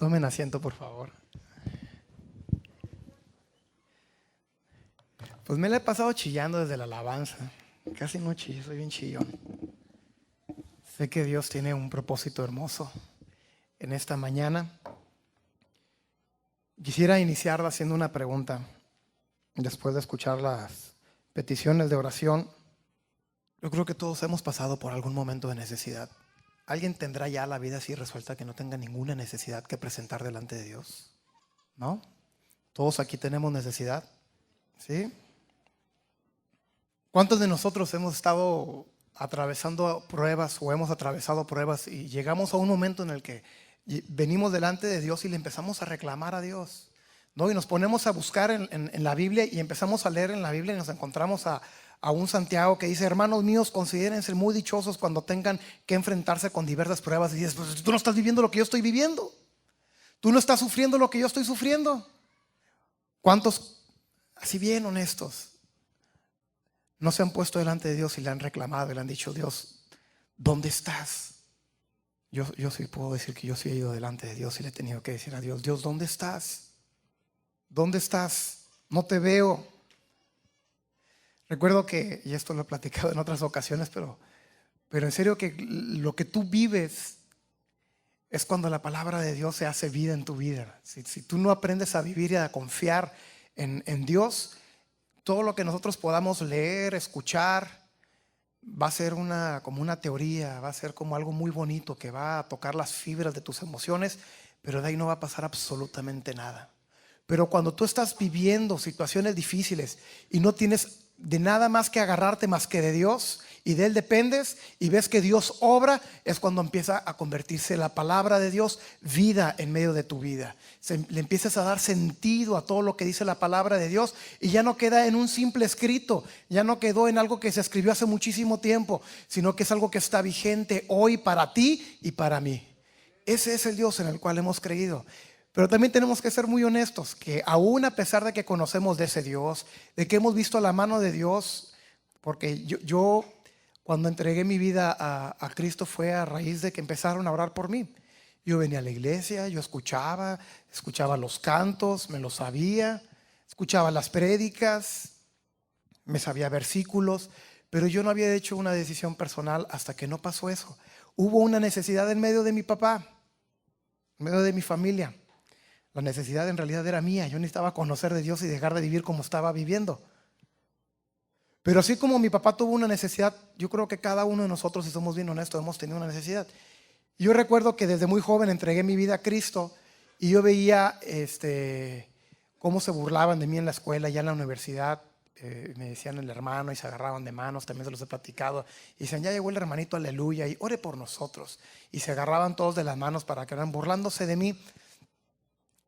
Tomen asiento, por favor. Pues me la he pasado chillando desde la alabanza. Casi no chillo, soy bien chillón. Sé que Dios tiene un propósito hermoso en esta mañana. Quisiera iniciar haciendo una pregunta. Después de escuchar las peticiones de oración, yo creo que todos hemos pasado por algún momento de necesidad. ¿Alguien tendrá ya la vida así resuelta que no tenga ninguna necesidad que presentar delante de Dios? ¿No? Todos aquí tenemos necesidad, ¿sí? ¿Cuántos de nosotros hemos estado atravesando pruebas o hemos atravesado pruebas y llegamos a un momento en el que venimos delante de Dios y le empezamos a reclamar a Dios, ¿no? Y nos ponemos a buscar en la Biblia y empezamos a leer en la Biblia y nos encontramos a un Santiago que dice: hermanos míos, considérense muy dichosos cuando tengan que enfrentarse con diversas pruebas. Y dices: pues tú no estás viviendo lo que yo estoy viviendo, tú no estás sufriendo lo que yo estoy sufriendo. ¿Cuántos, así bien honestos, no se han puesto delante de Dios y le han reclamado y le han dicho: Dios, ¿dónde estás? Yo sí puedo decir que yo sí he ido delante de Dios y le he tenido que decir a Dios: Dios, ¿dónde estás? ¿Dónde estás? No te veo. Recuerdo que, y esto lo he platicado en otras ocasiones, pero en serio, que lo que tú vives es cuando la palabra de Dios se hace vida en tu vida. Si tú no aprendes a vivir y a confiar en Dios, todo lo que nosotros podamos leer, escuchar, va a ser como una teoría, va a ser como algo muy bonito que va a tocar las fibras de tus emociones, pero de ahí no va a pasar absolutamente nada. Pero cuando tú estás viviendo situaciones difíciles y no tienes de nada más que agarrarte más que de Dios, y de Él dependes y ves que Dios obra, es cuando empieza a convertirse la palabra de Dios vida en medio de tu vida. Le empiezas a dar sentido a todo lo que dice la palabra de Dios y ya no queda en un simple escrito, ya no quedó en algo que se escribió hace muchísimo tiempo, sino que es algo que está vigente hoy para ti y para mí. Ese es el Dios en el cual hemos creído. Pero también tenemos que ser muy honestos, que aún a pesar de que conocemos de ese Dios, de que hemos visto la mano de Dios, porque yo cuando entregué mi vida a Cristo fue a raíz de que empezaron a orar por mí. Yo venía a la iglesia, yo escuchaba los cantos, me los sabía, escuchaba las prédicas, me sabía versículos, pero yo no había hecho una decisión personal hasta que no pasó eso. Hubo una necesidad en medio de mi papá, en medio de mi familia. La necesidad en realidad era mía. Yo necesitaba conocer de Dios y dejar de vivir como estaba viviendo. Pero así como mi papá tuvo una necesidad, yo creo que cada uno de nosotros, si somos bien honestos, hemos tenido una necesidad. Yo recuerdo que desde muy joven entregué mi vida a Cristo y yo veía cómo se burlaban de mí en la escuela, ya en la universidad. Me decían el hermano y se agarraban de manos, también se los he platicado. Y decían: ya llegó el hermanito, aleluya, y ore por nosotros. Y se agarraban todos de las manos para que eran burlándose de mí.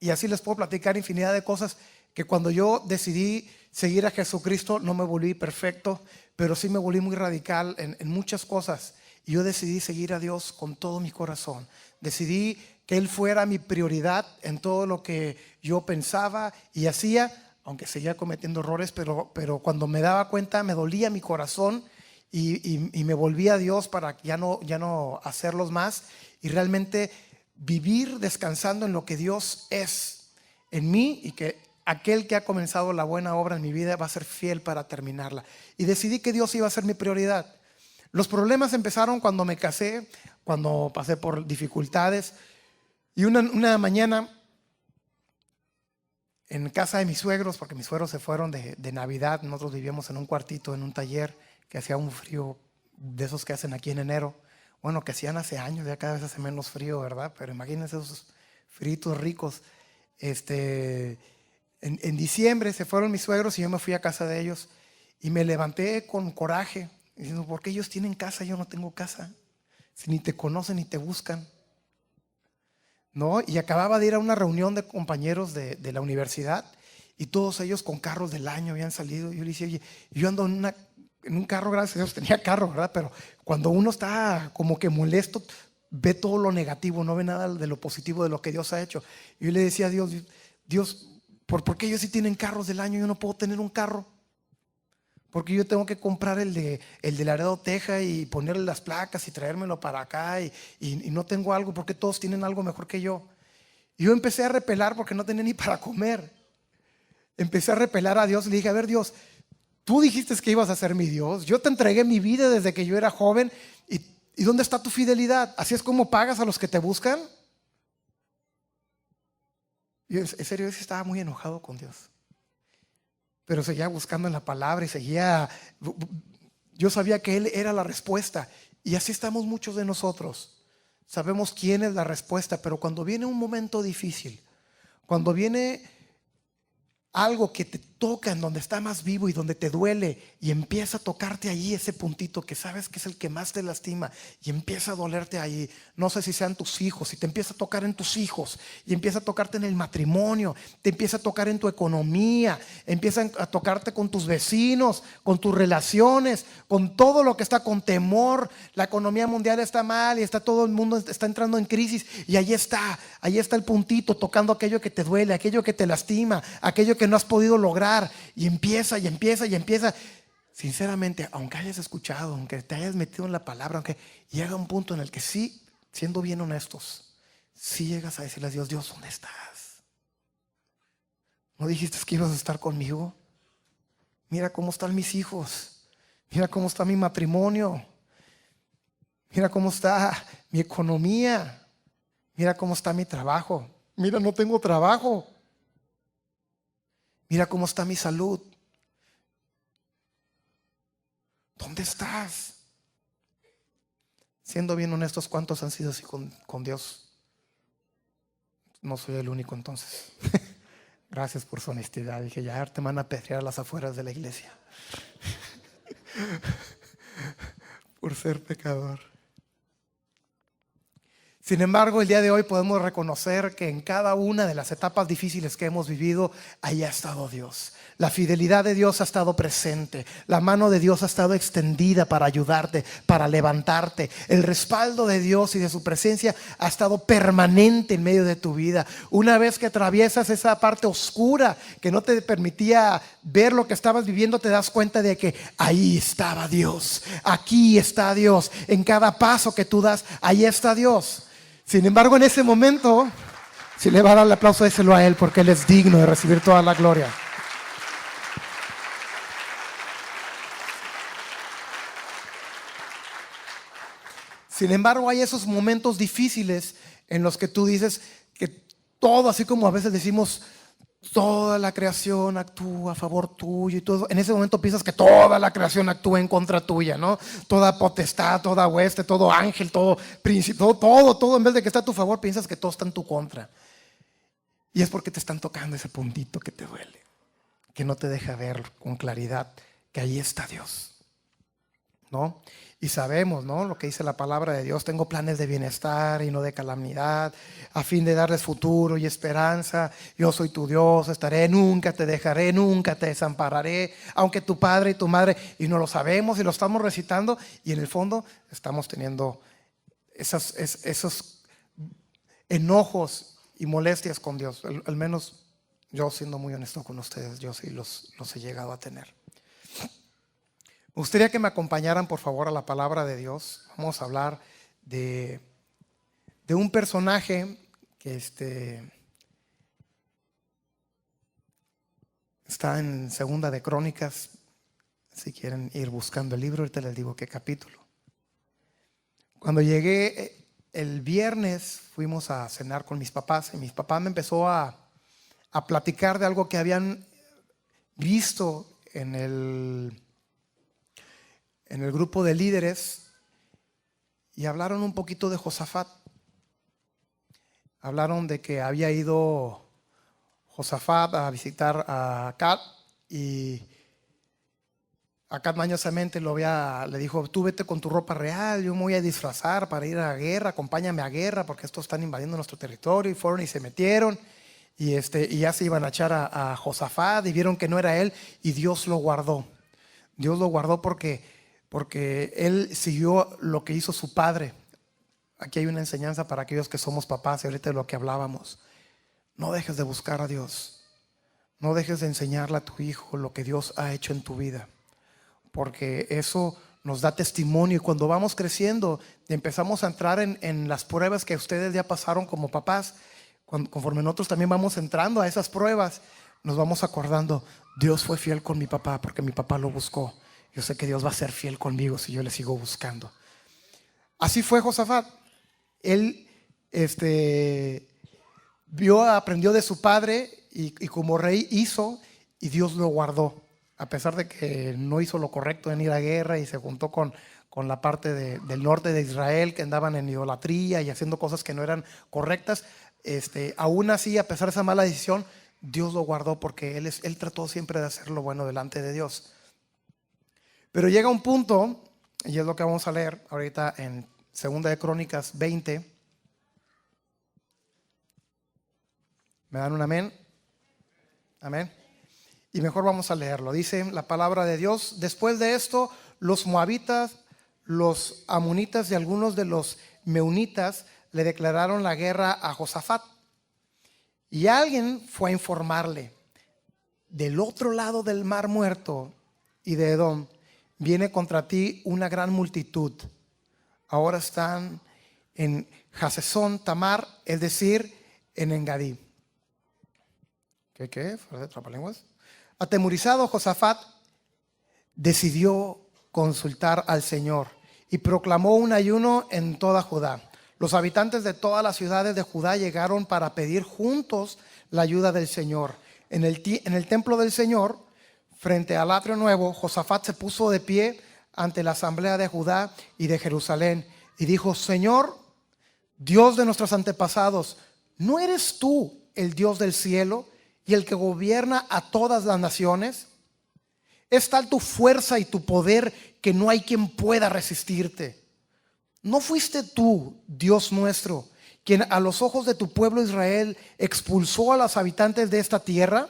Y así les puedo platicar infinidad de cosas que cuando yo decidí seguir a Jesucristo no me volví perfecto, pero sí me volví muy radical en muchas cosas. Y yo decidí seguir a Dios con todo mi corazón. Decidí que Él fuera mi prioridad en todo lo que yo pensaba y hacía, aunque seguía cometiendo errores, pero cuando me daba cuenta me dolía mi corazón y me volví a Dios para ya no hacerlos más y realmente vivir descansando en lo que Dios es en mí y que aquel que ha comenzado la buena obra en mi vida va a ser fiel para terminarla. Y decidí que Dios iba a ser mi prioridad. Los problemas empezaron cuando me casé, cuando pasé por dificultades. Y una mañana en casa de mis suegros, porque mis suegros se fueron de Navidad, nosotros vivíamos en un cuartito, en un taller que hacía un frío de esos que hacen aquí en enero. Bueno, que hacían hace años, ya cada vez hace menos frío, ¿verdad? Pero imagínense esos fritos ricos. En diciembre se fueron mis suegros y yo me fui a casa de ellos. Y me levanté con coraje, diciendo: ¿por qué ellos tienen casa y yo no tengo casa? Si ni te conocen ni te buscan, ¿no? Y acababa de ir a una reunión de compañeros de la universidad y todos ellos con carros del año habían salido. Y yo le decía: oye, yo ando en un carro, gracias a Dios tenía carro, ¿verdad? Pero cuando uno está como que molesto, ve todo lo negativo, no ve nada de lo positivo de lo que Dios ha hecho. Y yo le decía a Dios: Dios, ¿por qué ellos sí tienen carros del año y yo no puedo tener un carro? Porque yo tengo que comprar el de Laredo, Texas, y ponerle las placas y traérmelo para acá y no tengo algo, porque todos tienen algo mejor que yo. Y yo empecé a repelar porque no tenía ni para comer. Empecé a repelar a Dios y le dije, a ver Dios, tú dijiste que ibas a ser mi Dios. Yo te entregué mi vida desde que yo era joven. ¿Y dónde está tu fidelidad? ¿Así es como pagas a los que te buscan? Yo en serio, yo sí estaba muy enojado con Dios. Pero seguía buscando en la palabra y seguía. Yo sabía que Él era la respuesta. Y así estamos muchos de nosotros. Sabemos quién es la respuesta, pero cuando viene un momento difícil, cuando viene algo que te toca en donde está más vivo y donde te duele y empieza a tocarte allí ese puntito que sabes que es el que más te lastima y empieza a dolerte allí, no sé si sean tus hijos, si te empieza a tocar en tus hijos y empieza a tocarte en el matrimonio, te empieza a tocar en tu economía, empieza a tocarte con tus vecinos, con tus relaciones, con todo lo que está, con temor. La economía mundial está mal y está todo el mundo está entrando en crisis y ahí está el puntito tocando aquello que te duele, aquello que te lastima, aquello que no has podido lograr. Y empieza. Sinceramente, aunque hayas escuchado, aunque te hayas metido en la palabra, aunque llega un punto en el que sí, siendo bien honestos, sí llegas a decirle a Dios, Dios, ¿dónde estás? ¿No dijiste que ibas a estar conmigo? Mira cómo están mis hijos, mira cómo está mi matrimonio, mira cómo está mi economía, mira cómo está mi trabajo, mira, no tengo trabajo. Mira cómo está mi salud. ¿Dónde estás? Siendo bien honestos, ¿cuántos han sido así con Dios? No soy el único entonces. Gracias por su honestidad. Dije, ya te van a apedrear a las afueras de la iglesia por ser pecador. Sin embargo, el día de hoy podemos reconocer que en cada una de las etapas difíciles que hemos vivido, ahí ha estado Dios. La fidelidad de Dios ha estado presente. La mano de Dios ha estado extendida para ayudarte, para levantarte. El respaldo de Dios y de su presencia ha estado permanente en medio de tu vida. Una vez que atraviesas esa parte oscura que no te permitía ver lo que estabas viviendo, te das cuenta de que ahí estaba Dios. Aquí está Dios. En cada paso que tú das, ahí está Dios. Sin embargo, en ese momento, si le va a dar el aplauso, déselo a Él, porque Él es digno de recibir toda la gloria. Sin embargo, hay esos momentos difíciles en los que tú dices que todo, así como a veces decimos, toda la creación actúa a favor tuyo y todo. En ese momento piensas que toda la creación actúa en contra tuya, ¿no? Toda potestad, toda hueste, todo ángel, todo príncipe, todo, en vez de que está a tu favor, piensas que todo está en tu contra. Y es porque te están tocando ese puntito que te duele, que no te deja ver con claridad que ahí está Dios, ¿no? Y sabemos, ¿no?, lo que dice la palabra de Dios: tengo planes de bienestar y no de calamidad, a fin de darles futuro y esperanza. Yo soy tu Dios, estaré, nunca te dejaré, nunca te desampararé, aunque tu padre y tu madre. Y no lo sabemos y lo estamos recitando, y en el fondo estamos teniendo esos enojos y molestias con Dios. Al menos yo, siendo muy honesto con ustedes, yo sí los he llegado a tener. Me gustaría que me acompañaran, por favor, a la palabra de Dios. Vamos a hablar de un personaje que está en Segunda de Crónicas. Si quieren ir buscando el libro, ahorita les digo qué capítulo. Cuando llegué el viernes, fuimos a cenar con mis papás, y mis papás me empezó a platicar de algo que habían visto en el grupo de líderes, y hablaron un poquito de Josafat. Hablaron de que había ido Josafat a visitar a Acab, y Acab mañosamente le dijo: tú vete con tu ropa real, yo me voy a disfrazar para ir a la guerra, acompáñame a guerra porque estos están invadiendo nuestro territorio. Y fueron y se metieron, y ya se iban a echar a Josafat, y vieron que no era él, y Dios lo guardó. Dios lo guardó porque él siguió lo que hizo su padre. Aquí hay una enseñanza para aquellos que somos papás, y ahorita de lo que hablábamos: no dejes de buscar a Dios, no dejes de enseñarle a tu hijo lo que Dios ha hecho en tu vida, porque eso nos da testimonio. Y cuando vamos creciendo y empezamos a entrar en las pruebas que ustedes ya pasaron como papás, conforme nosotros también vamos entrando a esas pruebas, nos vamos acordando, Dios fue fiel con mi papá porque mi papá lo buscó. Yo sé que Dios va a ser fiel conmigo si yo le sigo buscando. Así fue Josafat. Él aprendió de su padre y como rey hizo, y Dios lo guardó. A pesar de que no hizo lo correcto en ir a guerra y se juntó con la parte del norte de Israel, que andaban en idolatría y haciendo cosas que no eran correctas, aún así, a pesar de esa mala decisión, Dios lo guardó porque él trató siempre de hacer lo bueno delante de Dios. Pero llega un punto, y es lo que vamos a leer ahorita en 2 de Crónicas 20. ¿Me dan un amén? Amén. Y mejor vamos a leerlo. Dice la palabra de Dios: después de esto, los moabitas, los amonitas y algunos de los meunitas le declararon la guerra a Josafat. Y alguien fue a informarle: del otro lado del mar Muerto y de Edom viene contra ti una gran multitud. Ahora están en Hasezón Tamar, es decir, en Engadí. ¿Qué? ¿Fuera de trabalenguas? Atemorizado, Josafat decidió consultar al Señor y proclamó un ayuno en toda Judá. Los habitantes de todas las ciudades de Judá llegaron para pedir juntos la ayuda del Señor. En el templo del Señor, frente al atrio nuevo, Josafat se puso de pie ante la asamblea de Judá y de Jerusalén y dijo: Señor, Dios de nuestros antepasados, ¿no eres tú el Dios del cielo y el que gobierna a todas las naciones? Es tal tu fuerza y tu poder que no hay quien pueda resistirte. ¿No fuiste tú, Dios nuestro, quien a los ojos de tu pueblo Israel expulsó a los habitantes de esta tierra?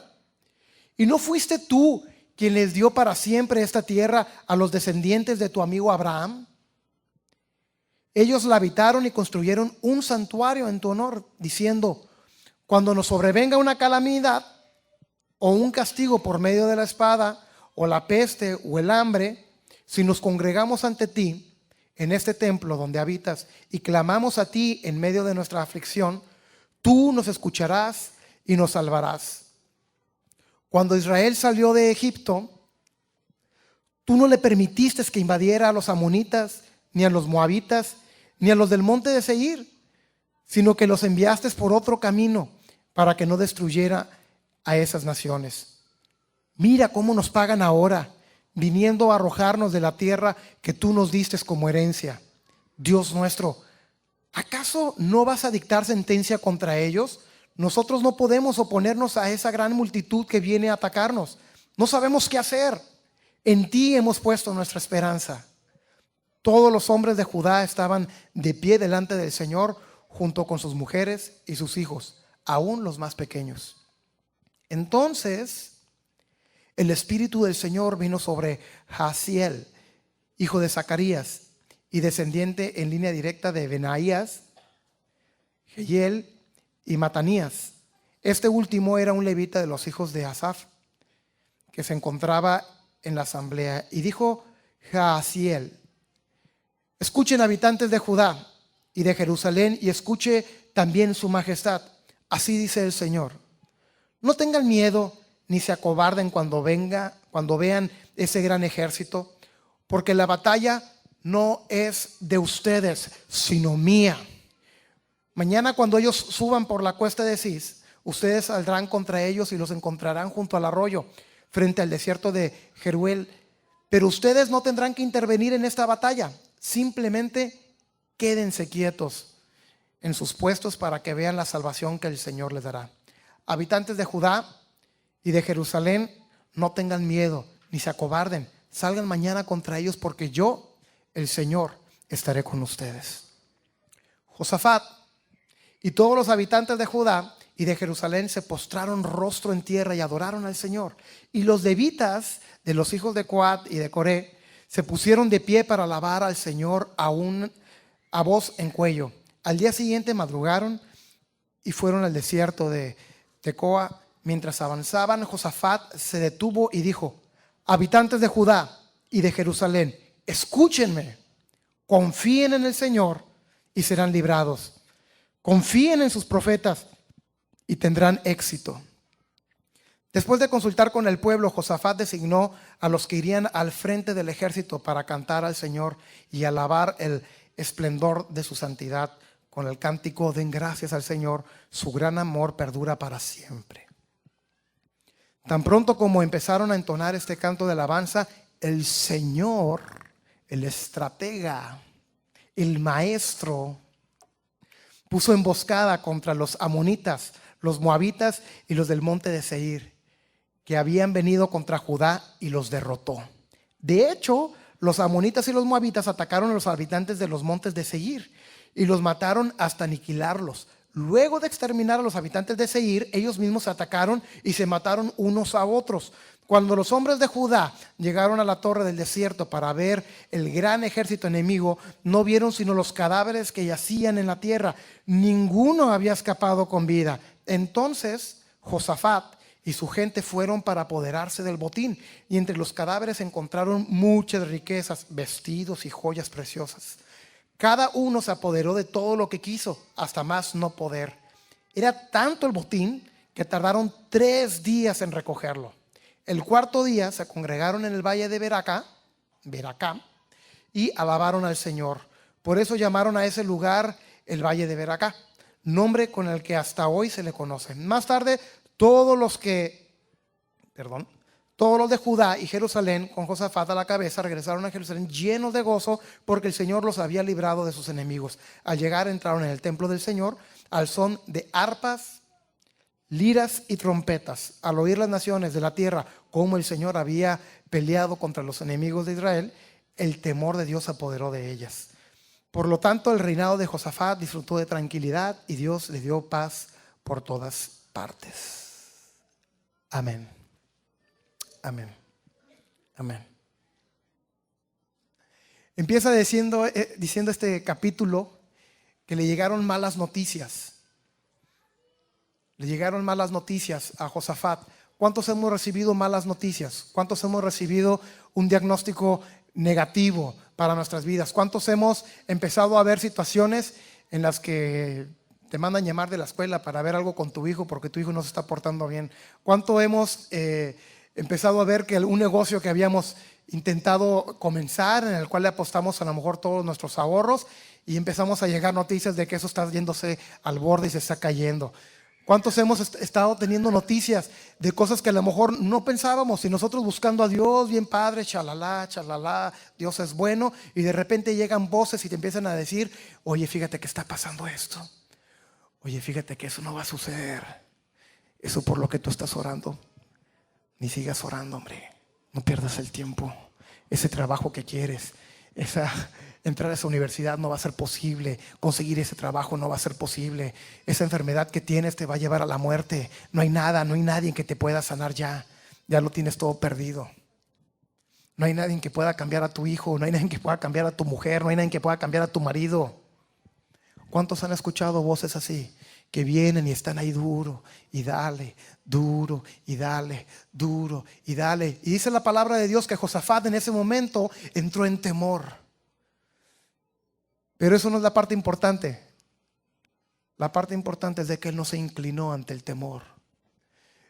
¿Y no fuiste tú quien les dio para siempre esta tierra a los descendientes de tu amigo Abraham? Ellos la habitaron y construyeron un santuario en tu honor, diciendo: cuando nos sobrevenga una calamidad o un castigo por medio de la espada o la peste o el hambre, si nos congregamos ante ti en este templo donde habitas y clamamos a ti en medio de nuestra aflicción, tú nos escucharás y nos salvarás. Cuando Israel salió de Egipto, tú no le permitiste que invadiera a los amonitas, ni a los moabitas, ni a los del monte de Seir, sino que los enviaste por otro camino para que no destruyera a esas naciones. Mira cómo nos pagan ahora, viniendo a arrojarnos de la tierra que tú nos diste como herencia. Dios nuestro, ¿acaso no vas a dictar sentencia contra ellos? Nosotros no podemos oponernos a esa gran multitud que viene a atacarnos. No sabemos qué hacer. En ti hemos puesto nuestra esperanza. Todos los hombres de Judá estaban de pie delante del Señor, junto con sus mujeres y sus hijos, aún los más pequeños. Entonces el Espíritu del Señor vino sobre Jaasiel, hijo de Zacarías, y descendiente en línea directa de Benaías, Jehiel y Matanías. Este último era un levita de los hijos de Asaf, que se encontraba en la asamblea. Y dijo Jaasiel: escuchen, habitantes de Judá y de Jerusalén, y escuche también su majestad. Así dice el Señor: no tengan miedo ni se acobarden cuando vean ese gran ejército, porque la batalla no es de ustedes, sino mía. Mañana, cuando ellos suban por la cuesta de Cis, ustedes saldrán contra ellos y los encontrarán junto al arroyo, frente al desierto de Jeruel. Pero ustedes no tendrán que intervenir en esta batalla. Simplemente quédense quietos en sus puestos para que vean la salvación que el Señor les dará. Habitantes de Judá y de Jerusalén, no tengan miedo ni se acobarden. Salgan mañana contra ellos, porque yo, el Señor, estaré con ustedes. Josafat y todos los habitantes de Judá y de Jerusalén se postraron rostro en tierra y adoraron al Señor. Y los levitas de los hijos de Coat y de Coré se pusieron de pie para alabar al Señor a voz en cuello. Al día siguiente madrugaron y fueron al desierto de Tecoa. Mientras avanzaban, Josafat se detuvo y dijo: habitantes de Judá y de Jerusalén, escúchenme, confíen en el Señor y serán librados. Confíen en sus profetas y tendrán éxito. Después de consultar con el pueblo, Josafat designó a los que irían al frente del ejército para cantar al Señor y alabar el esplendor de su santidad. Con el cántico: den gracias al Señor, su gran amor perdura para siempre. Tan pronto como empezaron a entonar este canto de alabanza, el Señor, el estratega, el maestro, puso emboscada contra los amonitas, los moabitas y los del monte de Seir, que habían venido contra Judá, y los derrotó. De hecho, los amonitas y los moabitas atacaron a los habitantes de los montes de Seir y los mataron hasta aniquilarlos. Luego de exterminar a los habitantes de Seir, ellos mismos se atacaron y se mataron unos a otros. Cuando los hombres de Judá llegaron a la torre del desierto para ver el gran ejército enemigo, no vieron sino los cadáveres que yacían en la tierra. Ninguno había escapado con vida. Entonces Josafat y su gente fueron para apoderarse del botín, y entre los cadáveres encontraron muchas riquezas, vestidos y joyas preciosas. Cada uno se apoderó de todo lo que quiso, hasta más no poder. Era tanto el botín que tardaron 3 días en recogerlo. El cuarto día se congregaron en el valle de Beracá, y alabaron al Señor. Por eso llamaron a ese lugar el valle de Beracá, nombre con el que hasta hoy se le conoce. Más tarde, todos los de Judá y Jerusalén, con Josafat a la cabeza, regresaron a Jerusalén llenos de gozo, porque el Señor los había librado de sus enemigos. Al llegar, entraron en el templo del Señor al son de arpas, liras y trompetas. Al oír las naciones de la tierra cómo el Señor había peleado contra los enemigos de Israel, el temor de Dios se apoderó de ellas. Por lo tanto, el reinado de Josafat disfrutó de tranquilidad, y Dios le dio paz por todas partes. Amén. Amén. Amén. Empieza diciendo este capítulo que le llegaron malas noticias. Le llegaron malas noticias a Josafat. ¿Cuántos hemos recibido malas noticias? ¿Cuántos hemos recibido un diagnóstico negativo para nuestras vidas? ¿Cuántos hemos empezado a ver situaciones en las que te mandan llamar de la escuela para ver algo con tu hijo porque tu hijo no se está portando bien? ¿Cuánto hemos empezado a ver que un negocio que habíamos intentado comenzar, en el cual le apostamos a lo mejor todos nuestros ahorros, y empezamos a llegar noticias de que eso está yéndose al borde y se está cayendo? ¿Cuántos hemos estado teniendo noticias de cosas que a lo mejor no pensábamos, y nosotros buscando a Dios, bien padre, chalala, chalala, Dios es bueno, y de repente llegan voces y te empiezan a decir: oye, fíjate que está pasando esto. Oye, fíjate que eso no va a suceder. Eso por lo que tú estás orando, ni sigas orando, hombre. No pierdas el tiempo. Ese trabajo que quieres, entrar a esa universidad no va a ser posible. Conseguir ese trabajo no va a ser posible. Esa enfermedad que tienes te va a llevar a la muerte. No hay nadie que te pueda sanar ya. Ya lo tienes todo perdido. No hay nadie que pueda cambiar a tu hijo. No hay nadie que pueda cambiar a tu mujer. No hay nadie que pueda cambiar a tu marido. ¿Cuántos han escuchado voces así? Que vienen y están ahí duro y dale, duro y dale, duro y dale. Y dice la palabra de Dios que Josafat en ese momento entró en temor. Pero eso no es la parte importante. La parte importante es de que él no se inclinó ante el temor.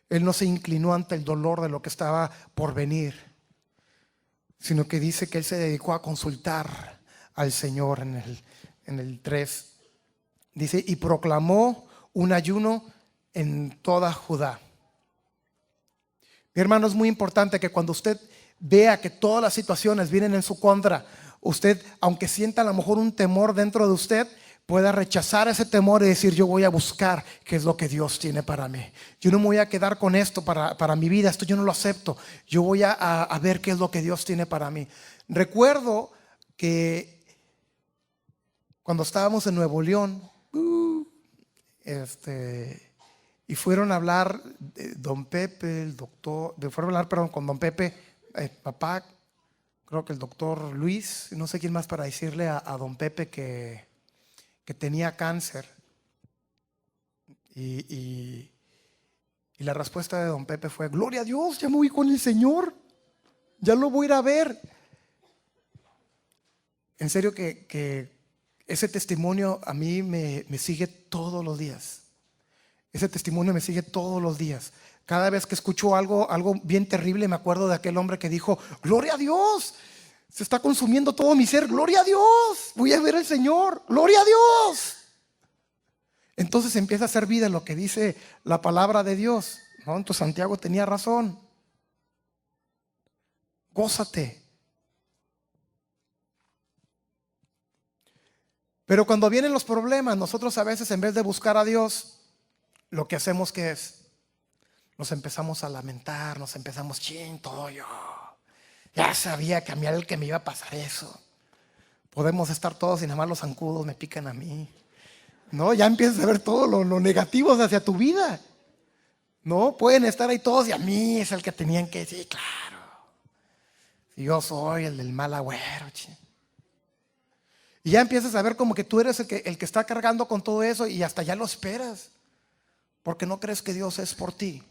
Él no se inclinó ante el dolor de lo que estaba por venir, sino que dice que él se dedicó a consultar al Señor en el 3. Dice: y proclamó un ayuno en toda Judá. Mi hermano, es muy importante que cuando usted vea que todas las situaciones vienen en su contra, usted, aunque sienta a lo mejor un temor dentro de usted, pueda rechazar ese temor y decir: yo voy a buscar qué es lo que Dios tiene para mí. Yo no me voy a quedar con esto para mi vida. Esto yo no lo acepto. Yo voy a ver qué es lo que Dios tiene para mí. Recuerdo que cuando estábamos en Nuevo León, y fueron a hablar don Pepe, el doctor, fueron a hablar, con don Pepe, papá, creo que el doctor Luis, no sé quién más, para decirle a don Pepe que tenía cáncer. Y la respuesta de don Pepe fue: gloria a Dios, ya me voy con el Señor, ya lo voy a ir a ver. En serio que ese testimonio a mí me sigue todos los días. Ese testimonio me sigue todos los días. Cada vez que escucho algo bien terrible, me acuerdo de aquel hombre que dijo: gloria a Dios, se está consumiendo todo mi ser, gloria a Dios, voy a ver al Señor, gloria a Dios. Entonces empieza a hacer vida lo que dice la palabra de Dios, ¿no? Entonces Santiago tenía razón. Gózate. Pero cuando vienen los problemas, nosotros a veces, en vez de buscar a Dios, lo que hacemos, ¿qué es? Nos empezamos a lamentar, nos empezamos: todo yo ya sabía que a mí era el que me iba a pasar eso. Podemos estar todos y nada más los zancudos me pican a mí, ¿no? Ya empiezas a ver todo lo negativo hacia tu vida, ¿no? Pueden estar ahí todos y a mí es el que tenían que decir: claro, yo soy el del mal agüero, Y ya empiezas a ver como que tú eres el que está cargando con todo eso, y hasta ya lo esperas, porque no crees que Dios es por ti,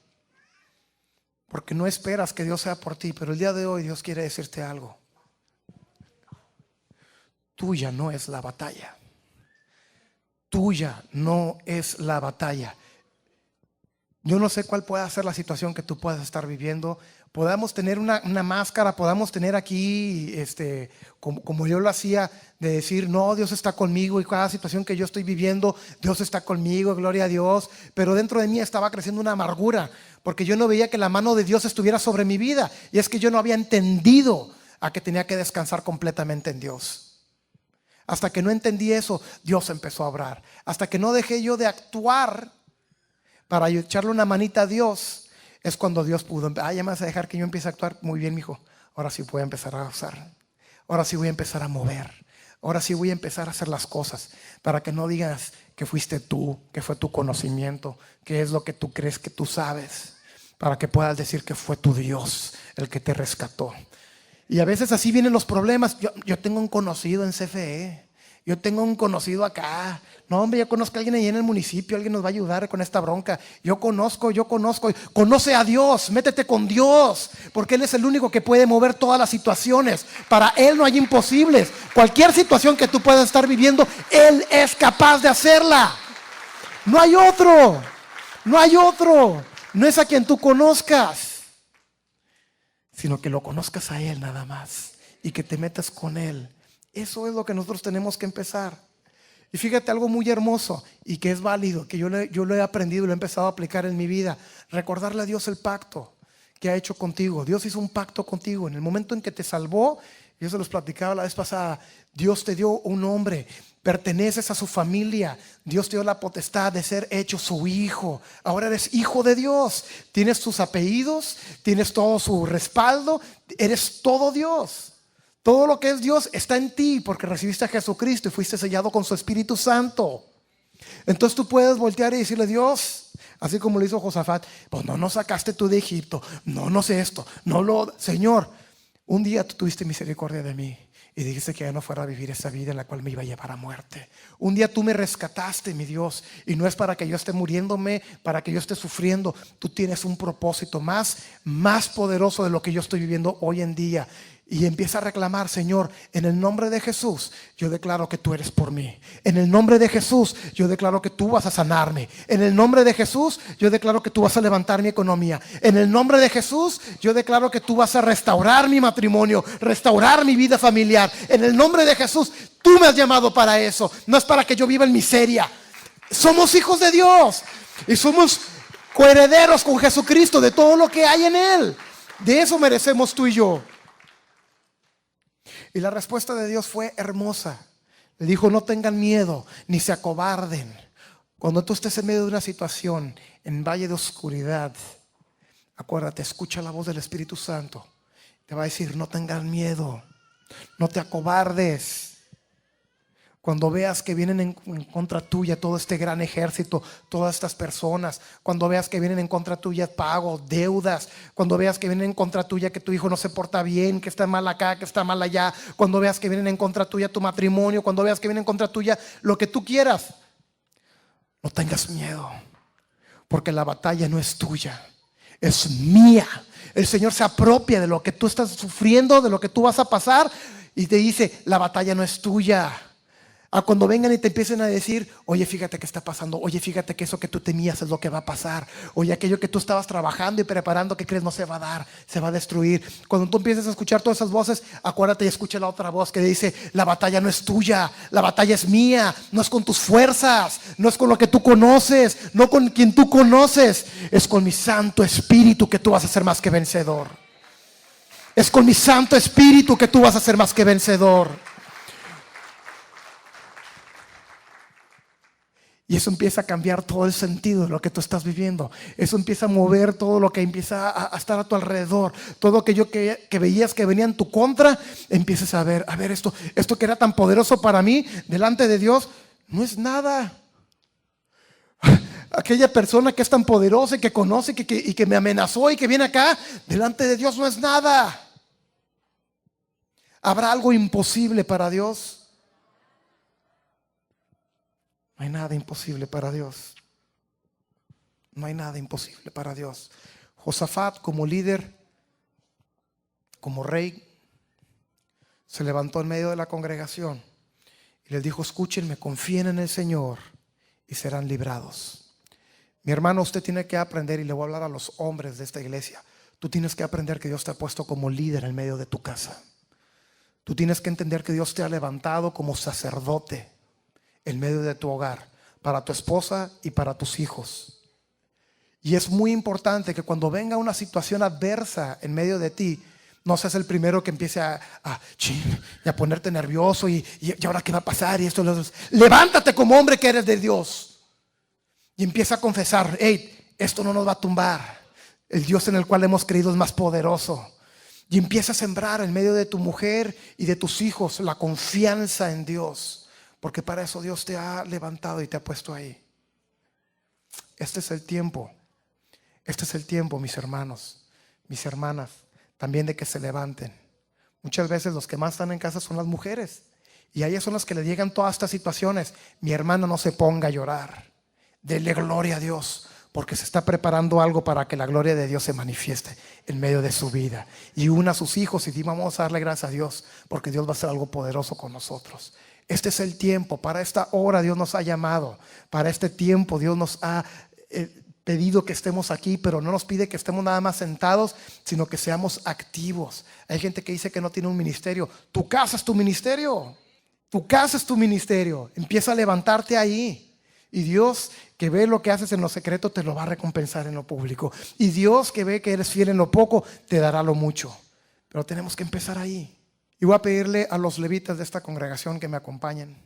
porque no esperas que Dios sea por ti. Pero el día de hoy Dios quiere decirte algo: tuya no es la batalla. Tuya no es la batalla. Yo no sé cuál pueda ser la situación que tú puedas estar viviendo. Podamos tener una máscara, podamos tener aquí, como yo lo hacía, de decir: no, Dios está conmigo, y cada situación que yo estoy viviendo, Dios está conmigo, gloria a Dios. Pero dentro de mí estaba creciendo una amargura, porque yo no veía que la mano de Dios estuviera sobre mi vida. Y es que yo no había entendido a que tenía que descansar completamente en Dios. Hasta que no entendí eso, Dios empezó a obrar. Hasta que no dejé yo de actuar para echarle una manita a Dios, es cuando Dios pudo: ya me vas a dejar que yo empiece a actuar. Muy bien, mijo, ahora sí voy a empezar a usar, ahora sí voy a empezar a mover, ahora sí voy a empezar a hacer las cosas, para que no digas que fuiste tú, que fue tu conocimiento, que es lo que tú crees que tú sabes, para que puedas decir que fue tu Dios el que te rescató. Y a veces así vienen los problemas. Yo tengo un conocido en CFE, yo tengo un conocido acá. No, hombre, yo conozco a alguien ahí en el municipio, alguien nos va a ayudar con esta bronca. Yo conozco. Conoce a Dios, métete con Dios, porque Él es el único que puede mover todas las situaciones. Para Él no hay imposibles. Cualquier situación que tú puedas estar viviendo, Él es capaz de hacerla. No hay otro, no hay otro. No es a quien tú conozcas, sino que lo conozcas a Él nada más, y que te metas con Él. Eso es lo que nosotros tenemos que empezar. Y fíjate algo muy hermoso y que es válido, que yo lo he aprendido y lo he empezado a aplicar en mi vida: recordarle a Dios el pacto que ha hecho contigo. Dios hizo un pacto contigo en el momento en que te salvó. Yo se los platicaba la vez pasada. Dios te dio un nombre, perteneces a su familia. Dios te dio la potestad de ser hecho su hijo. Ahora eres hijo de Dios, tienes tus apellidos, tienes todo su respaldo, eres todo Dios. Todo lo que es Dios está en ti, porque recibiste a Jesucristo y fuiste sellado con su Espíritu Santo. Entonces tú puedes voltear y decirle: Dios, así como lo hizo Josafat: pues no nos sacaste tú de Egipto, no sé esto, Señor, un día tú tuviste misericordia de mí y dijiste que ya no fuera a vivir esa vida en la cual me iba a llevar a muerte. Un día tú me rescataste, mi Dios, y no es para que yo esté muriéndome, para que yo esté sufriendo. Tú tienes un propósito más poderoso de lo que yo estoy viviendo hoy en día. Y empieza a reclamar: Señor, en el nombre de Jesús, yo declaro que tú eres por mí. En el nombre de Jesús, yo declaro que tú vas a sanarme. En el nombre de Jesús, yo declaro que tú vas a levantar mi economía. En el nombre de Jesús, yo declaro que tú vas a restaurar mi matrimonio, restaurar mi vida familiar. En el nombre de Jesús, tú me has llamado para eso. No es para que yo viva en miseria. Somos hijos de Dios y somos coherederos con Jesucristo de todo lo que hay en Él. De eso merecemos tú y yo. Y la respuesta de Dios fue hermosa. Le dijo: no tengan miedo, ni se acobarden. Cuando tú estés en medio de una situación, en valle de oscuridad, acuérdate, escucha la voz del Espíritu Santo. Te va a decir: no tengan miedo, no te acobardes. Cuando veas que vienen en contra tuya todo este gran ejército, todas estas personas, cuando veas que vienen en contra tuya pagos, deudas, cuando veas que vienen en contra tuya que tu hijo no se porta bien, que está mal acá, que está mal allá, cuando veas que vienen en contra tuya tu matrimonio, cuando veas que vienen en contra tuya lo que tú quieras, no tengas miedo, porque la batalla no es tuya, es mía. El Señor se apropia de lo que tú estás sufriendo, de lo que tú vas a pasar, y te dice: la batalla no es tuya. A cuando vengan y te empiecen a decir, oye, fíjate qué está pasando. Oye, fíjate que eso que tú temías es lo que va a pasar. Oye, aquello que tú estabas trabajando y preparando, que crees no se va a dar, se va a destruir. Cuando tú empieces a escuchar todas esas voces, acuérdate y escucha la otra voz que dice, la batalla no es tuya, la batalla es mía. No es con tus fuerzas, no es con lo que tú conoces, no con quien tú conoces. Es con mi Santo Espíritu que tú vas a ser más que vencedor. Es con mi Santo Espíritu que tú vas a ser más que vencedor. Y eso empieza a cambiar todo el sentido de lo que tú estás viviendo. Eso empieza a mover todo lo que empieza a estar a tu alrededor. Todo aquello que veías que venía en tu contra, empiezas a ver, esto que era tan poderoso para mí, delante de Dios, no es nada. Aquella persona que es tan poderosa y que conoce y que me amenazó y que viene acá, delante de Dios no es nada. ¿Habrá algo imposible para Dios? No hay nada imposible para Dios. No hay nada imposible para Dios. Josafat, como líder, como rey, se levantó en medio de la congregación y les dijo: escúchenme, confíen en el Señor y serán librados. Mi hermano, usted tiene que aprender, y le voy a hablar a los hombres de esta iglesia. Tú tienes que aprender que Dios te ha puesto como líder en medio de tu casa. Tú tienes que entender que Dios te ha levantado como sacerdote en medio de tu hogar, para tu esposa y para tus hijos. Y es muy importante que cuando venga una situación adversa en medio de ti, no seas el primero que empiece a ponerte nervioso y ahora qué va a pasar y esto. Levántate como hombre que eres de Dios y empieza a confesar: hey, esto no nos va a tumbar. El Dios en el cual hemos creído es más poderoso. Y empieza a sembrar en medio de tu mujer y de tus hijos la confianza en Dios. Porque para eso Dios te ha levantado y te ha puesto ahí. Este es el tiempo. Este es el tiempo, mis hermanos, mis hermanas, también de que se levanten. Muchas veces los que más están en casa son las mujeres. Y a ellas son las que le llegan todas estas situaciones. Mi hermano, no se ponga a llorar. Dele gloria a Dios, porque se está preparando algo para que la gloria de Dios se manifieste en medio de su vida. Y una a sus hijos y vamos a darle gracias a Dios, porque Dios va a hacer algo poderoso con nosotros. Este es el tiempo, para esta hora Dios nos ha llamado, para este tiempo Dios nos ha pedido que estemos aquí, pero no nos pide que estemos nada más sentados, sino que seamos activos. Hay gente que dice que no tiene un ministerio. Tu casa es tu ministerio, tu casa es tu ministerio. Empieza a levantarte ahí, y Dios, que ve lo que haces en lo secreto, te lo va a recompensar en lo público. Y Dios, que ve que eres fiel en lo poco, te dará lo mucho. Pero tenemos que empezar ahí. Y voy a pedirle a los levitas de esta congregación que me acompañen.